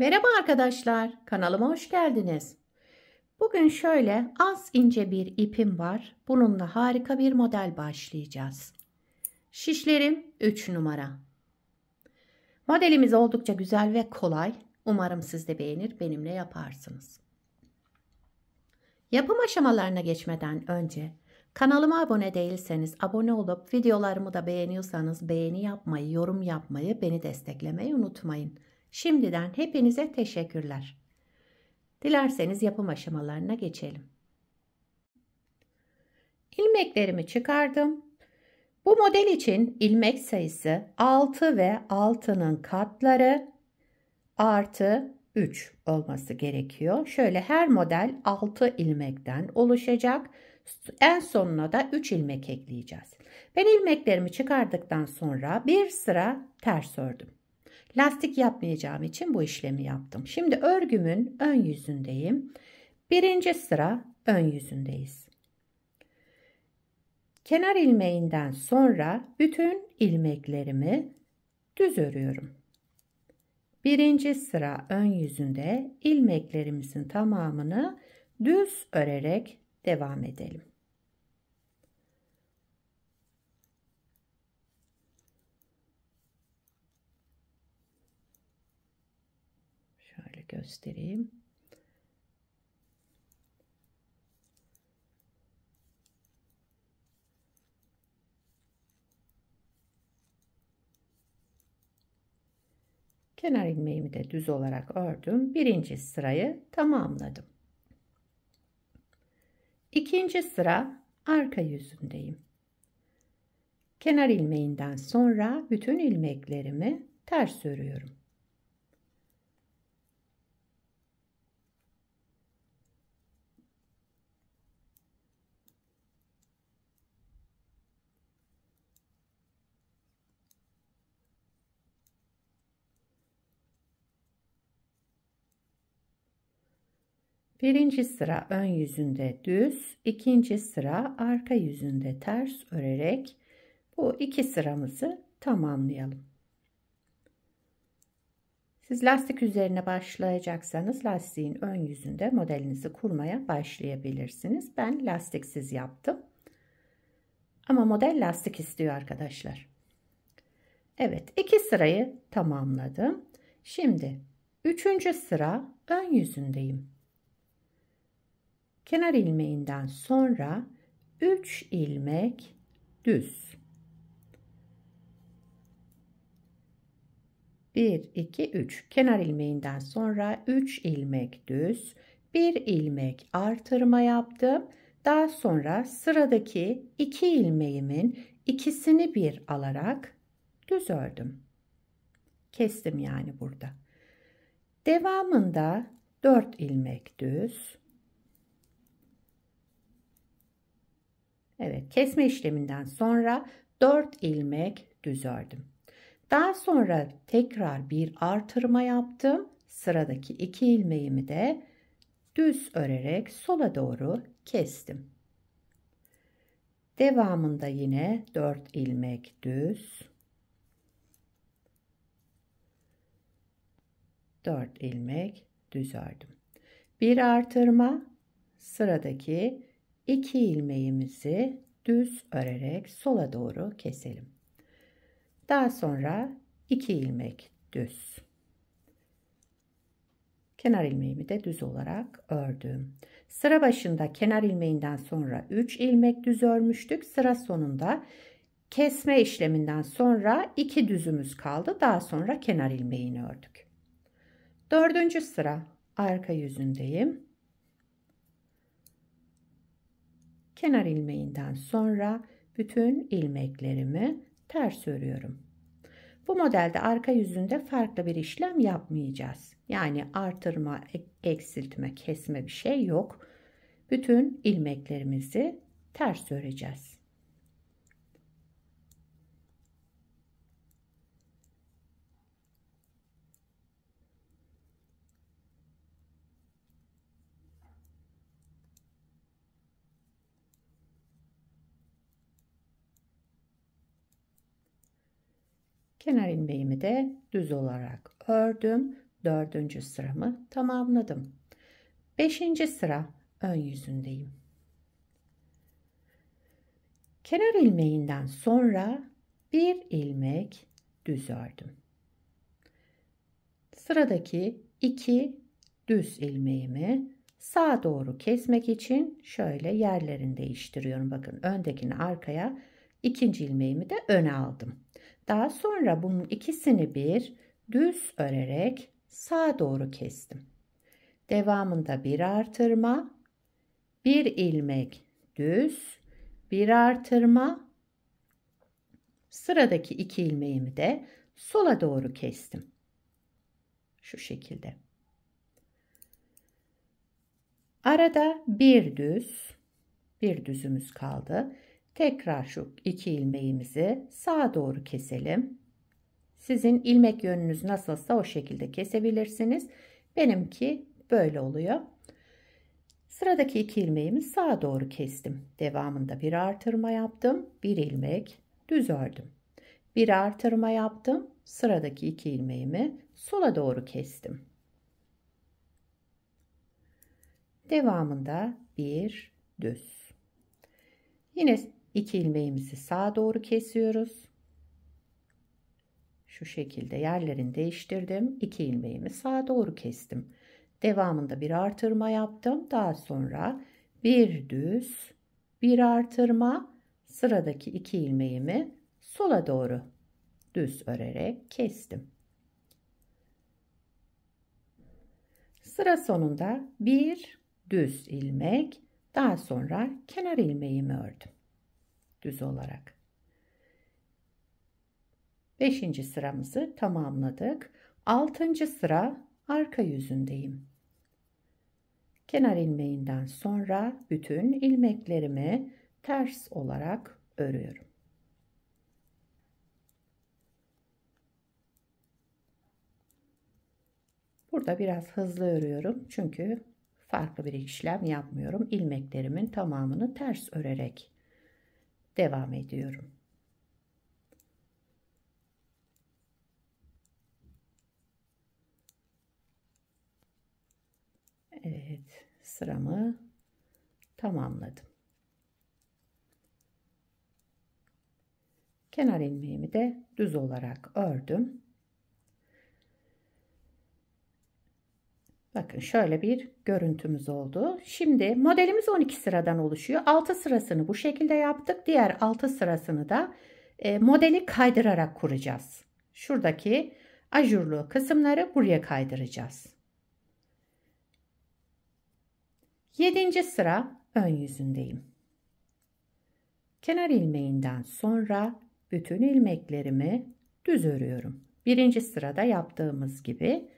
Merhaba arkadaşlar, kanalıma hoş geldiniz. Bugün şöyle az ince bir ipim var. Bununla harika bir model başlayacağız. Şişlerim 3 numara. Modelimiz oldukça güzel ve kolay. Umarım siz de beğenir, benimle yaparsınız. Yapım aşamalarına geçmeden önce kanalıma abone değilseniz abone olup videolarımı da beğeniyorsanız beğeni yapmayı, yorum yapmayı, beni desteklemeyi unutmayın. Şimdiden hepinize teşekkürler. Dilerseniz yapım aşamalarına geçelim. İlmeklerimi çıkardım. Bu model için ilmek sayısı 6 ve 6'nın katları artı 3 olması gerekiyor. Şöyle her model 6 ilmekten oluşacak. En sonuna da 3 ilmek ekleyeceğiz. Ben ilmeklerimi çıkardıktan sonra bir sıra ters ördüm. Lastik yapmayacağım için bu işlemi yaptım. Şimdi örgümün ön yüzündeyim. Birinci sıra ön yüzündeyiz. Kenar ilmeğinden sonra bütün ilmeklerimi düz örüyorum. Birinci sıra ön yüzünde ilmeklerimizin tamamını düz örerek devam edelim. Şöyle göstereyim. Kenar ilmeğimi de düz olarak ördüm. Birinci sırayı tamamladım. İkinci sıra arka yüzündeyim. Kenar ilmeğinden sonra bütün ilmeklerimi ters örüyorum. Birinci sıra ön yüzünde düz, ikinci sıra arka yüzünde ters örerek bu iki sıramızı tamamlayalım. Siz lastik üzerine başlayacaksanız lastiğin ön yüzünde modelinizi kurmaya başlayabilirsiniz. Ben lastiksiz yaptım. Ama model lastik istiyor arkadaşlar. Evet, iki sırayı tamamladım. Şimdi üçüncü sıra ön yüzündeyim. Kenar ilmeğinden sonra 3 ilmek düz. 1 2 3 kenar ilmeğinden sonra 3 ilmek düz, 1 ilmek artırma yaptım. Daha sonra sıradaki 2 ilmeğimin ikisini bir alarak düz ördüm. Kestim yani burada. Devamında 4 ilmek düz. Evet, kesme işleminden sonra 4 ilmek düz ördüm. Daha sonra tekrar bir artırma yaptım. Sıradaki 2 ilmeğimi de düz örerek sola doğru kestim. Devamında yine 4 ilmek düz. 4 ilmek düz ördüm. Bir artırma, sıradaki 2 ilmeğimizi düz örerek sola doğru keselim. Daha sonra 2 ilmek düz. Kenar ilmeğimi de düz olarak ördüm. Sıra başında kenar ilmeğinden sonra 3 ilmek düz örmüştük. Sıra sonunda kesme işleminden sonra 2 düzümüz kaldı. Daha sonra kenar ilmeğini ördük. Dördüncü sıra arka yüzündeyim. Kenar ilmeğinden sonra bütün ilmeklerimi ters örüyorum. Bu modelde arka yüzünde farklı bir işlem yapmayacağız. Yani artırma, eksiltme, kesme bir şey yok. Bütün ilmeklerimizi ters öreceğiz. Kenar ilmeğimi de düz olarak ördüm. Dördüncü sıramı tamamladım. Beşinci sıra ön yüzündeyim. Kenar ilmeğinden sonra bir ilmek düz ördüm. Sıradaki 2 düz ilmeğimi sağa doğru kesmek için şöyle yerlerini değiştiriyorum. Bakın öndekini arkaya, ikinci ilmeğimi de öne aldım. Daha sonra bunun ikisini bir düz örerek sağa doğru kestim. Devamında bir artırma, bir ilmek düz, bir artırma, sıradaki 2 ilmeğimi de sola doğru kestim. Şu şekilde. Arada bir düzümüz kaldı. Tekrar şu 2 ilmeğimizi sağa doğru keselim. Sizin ilmek yönünüz nasılsa o şekilde kesebilirsiniz. Benimki böyle oluyor. Sıradaki 2 ilmeğimi sağa doğru kestim. Devamında bir artırma yaptım. Bir ilmek düz ördüm. Bir artırma yaptım. Sıradaki 2 ilmeğimi sola doğru kestim. Devamında bir düz. Yine 2 ilmeğimizi sağa doğru kesiyoruz. Şu şekilde yerlerini değiştirdim. 2 ilmeğimi sağa doğru kestim. Devamında bir artırma yaptım. Daha sonra bir düz, bir artırma, sıradaki 2 ilmeğimi sola doğru düz örerek kestim. Sıra sonunda bir düz ilmek, daha sonra kenar ilmeğimi ördüm düz olarak. 5. sıramızı tamamladık. 6. sıra arka yüzündeyim. Kenar ilmeğinden sonra bütün ilmeklerimi ters olarak örüyorum. Burada biraz hızlı örüyorum çünkü farklı bir işlem yapmıyorum. İlmeklerimin tamamını ters örerek devam ediyorum. Evet, sıramı tamamladım. Kenar ilmeğimi de düz olarak ördüm. Bakın şöyle bir görüntümüz oldu. Şimdi modelimiz 12 sıradan oluşuyor. 6 sırasını bu şekilde yaptık. Diğer 6 sırasını da modeli kaydırarak kuracağız. Şuradaki ajurlu kısımları buraya kaydıracağız. 7. sıra ön yüzündeyim. Kenar ilmeğinden sonra bütün ilmeklerimi düz örüyorum. 1. sırada yaptığımız gibi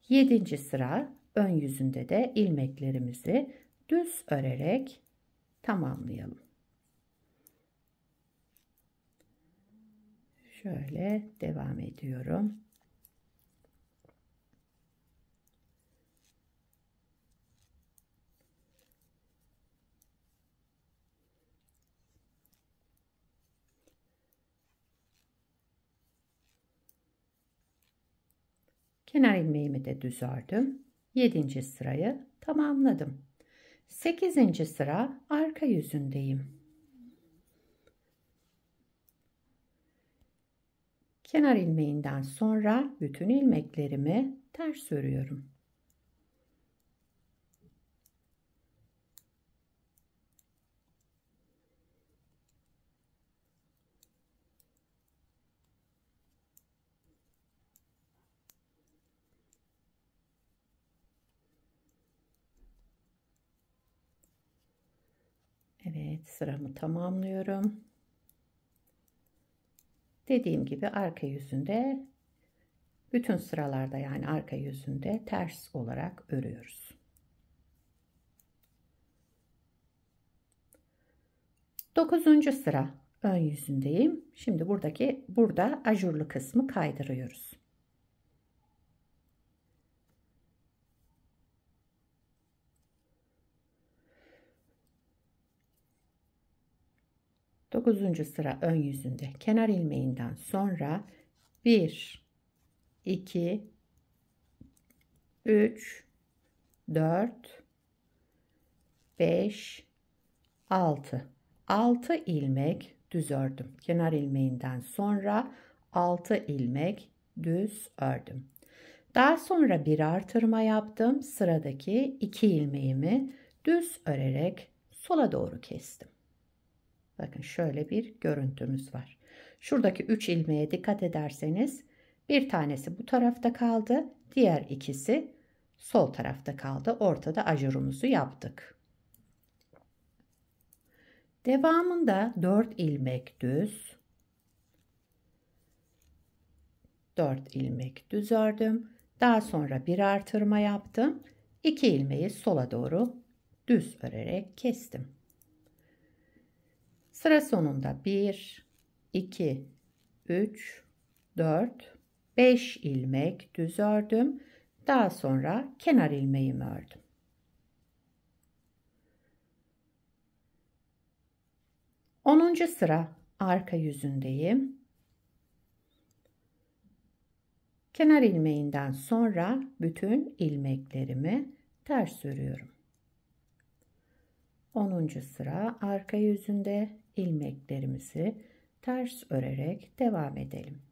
7. sıra ön yüzünde de ilmeklerimizi düz örerek tamamlayalım. Şöyle devam ediyorum. Kenar ilmeğimi de düz ördüm. 7. sırayı tamamladım. 8. sıra arka yüzündeyim. Kenar ilmeğinden sonra bütün ilmeklerimi ters örüyorum. Evet, sıramı tamamlıyorum. Dediğim gibi arka yüzünde bütün sıralarda, yani arka yüzünde ters olarak örüyoruz. 9. sıra ön yüzündeyim. Şimdi burada ajurlu kısmı kaydırıyoruz. Dokuzuncu sıra ön yüzünde kenar ilmeğinden sonra 1, 2, 3, 4, 5, 6. 6 ilmek düz ördüm. Kenar ilmeğinden sonra 6 ilmek düz ördüm. Daha sonra bir artırma yaptım. Sıradaki 2 ilmeğimi düz örerek sola doğru kestim. Bakın şöyle bir görüntümüz var. Şuradaki 3 ilmeğe dikkat ederseniz bir tanesi bu tarafta kaldı. Diğer ikisi sol tarafta kaldı. Ortada ajurumuzu yaptık. Devamında 4 ilmek düz, 4 ilmek düz ördüm. Daha sonra bir artırma yaptım. 2 ilmeği sola doğru düz örerek kestim. Sıra sonunda 1, 2, 3, 4, 5 ilmek düz ördüm. Daha sonra kenar ilmeğimi ördüm. Onuncu sıra arka yüzündeyim. Kenar ilmeğinden sonra bütün ilmeklerimi ters örüyorum. 10. sıra arka yüzünde ilmeklerimizi ters örerek devam edelim.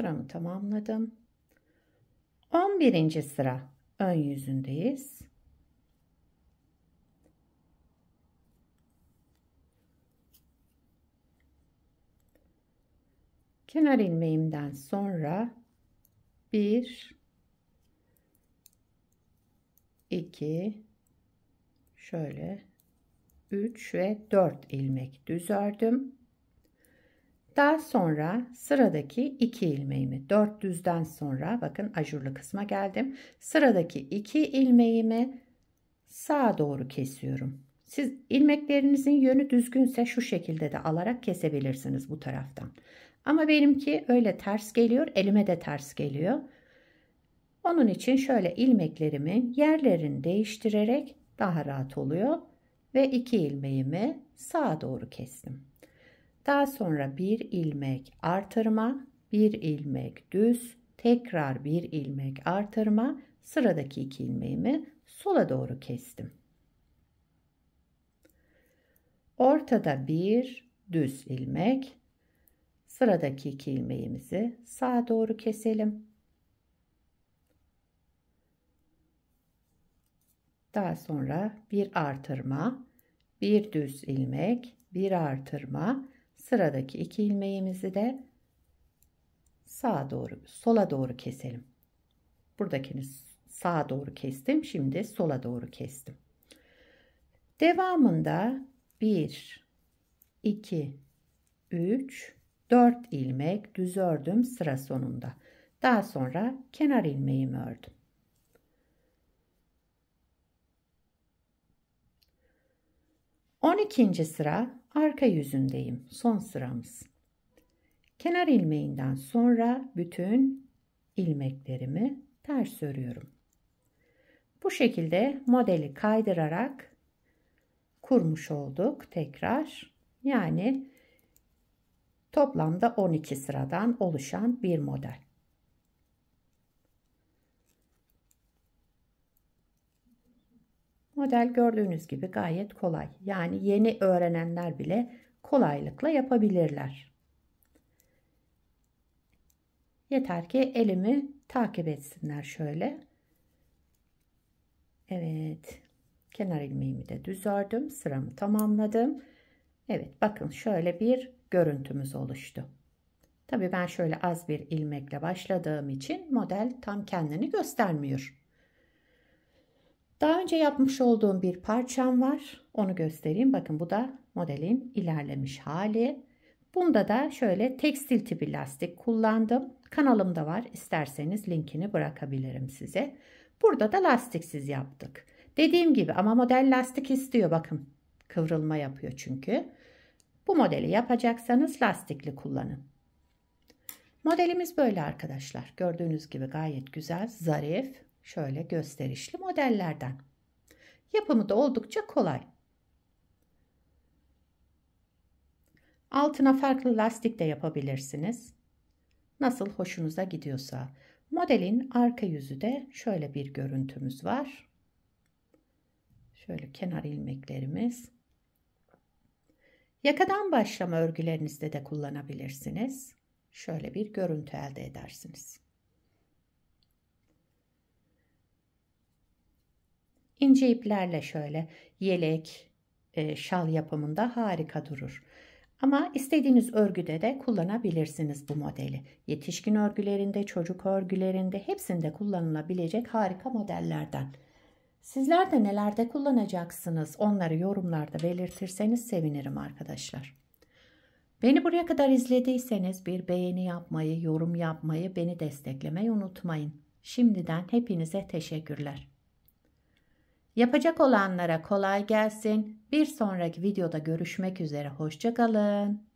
Sıramı tamamladım. 11. sıra ön yüzündeyiz. Kenar ilmeğimden sonra 1, 2, şöyle 3 ve 4 ilmek düz ördüm. Daha sonra sıradaki 2 ilmeğimi 4 düzden sonra bakın ajurlu kısma geldim. Sıradaki 2 ilmeğimi sağa doğru kesiyorum. Siz ilmeklerinizin yönü düzgünse şu şekilde de alarak kesebilirsiniz bu taraftan. Ama benimki öyle ters geliyor, elime de ters geliyor. Onun için şöyle ilmeklerimin yerlerini değiştirerek daha rahat oluyor ve 2 ilmeğimi sağa doğru kestim. Daha sonra bir ilmek artırma, bir ilmek düz, tekrar bir ilmek artırma, sıradaki 2 ilmeğimi sola doğru kestim. Ortada bir düz ilmek, sıradaki 2 ilmeğimizi sağa doğru keselim. Daha sonra bir artırma, bir düz ilmek, bir artırma, sıradaki 2 ilmeğimizi de sağa doğru, sola doğru keselim. Buradakini sağa doğru kestim. Şimdi sola doğru kestim. Devamında 1, 2, 3, 4 ilmek düz ördüm sıra sonunda. Daha sonra kenar ilmeğimi ördüm. On ikinci sıra arka yüzündeyim. Son sıramız. Kenar ilmeğinden sonra bütün ilmeklerimi ters örüyorum. Bu şekilde modeli kaydırarak kurmuş olduk tekrar. Yani toplamda 12 sıradan oluşan bir model. Model gördüğünüz gibi gayet kolay. Yani yeni öğrenenler bile kolaylıkla yapabilirler. Yeter ki elimi takip etsinler şöyle. Evet. Kenar ilmeğimi de düz ördüm. Sıramı tamamladım. Evet, bakın şöyle bir görüntümüz oluştu. Tabii ben şöyle az bir ilmekle başladığım için model tam kendini göstermiyor. Daha önce yapmış olduğum bir parçam var. Onu göstereyim. Bakın bu da modelin ilerlemiş hali. Bunda da şöyle tekstil tipi lastik kullandım. Kanalımda var. İsterseniz linkini bırakabilirim size. Burada da lastiksiz yaptık. Dediğim gibi ama model lastik istiyor, bakın. Kıvrılma yapıyor çünkü. Bu modeli yapacaksanız lastikli kullanın. Modelimiz böyle arkadaşlar. Gördüğünüz gibi gayet güzel, zarif, şöyle gösterişli modellerden. Yapımı da oldukça kolay. Altına farklı lastik de yapabilirsiniz. Nasıl hoşunuza gidiyorsa. Modelin arka yüzü de şöyle bir görüntümüz var. Şöyle kenar ilmeklerimiz. Yakadan başlama örgülerinizde de kullanabilirsiniz. Şöyle bir görüntü elde edersiniz. İnce iplerle şöyle yelek, şal yapımında harika durur. Ama istediğiniz örgüde de kullanabilirsiniz bu modeli. Yetişkin örgülerinde, çocuk örgülerinde hepsinde kullanılabilecek harika modellerden. Sizler de nelerde kullanacaksınız? Onları yorumlarda belirtirseniz sevinirim arkadaşlar. Beni buraya kadar izlediyseniz bir beğeni yapmayı, yorum yapmayı, beni desteklemeyi unutmayın. Şimdiden hepinize teşekkürler. Yapacak olanlara kolay gelsin. Bir sonraki videoda görüşmek üzere. Hoşça kalın.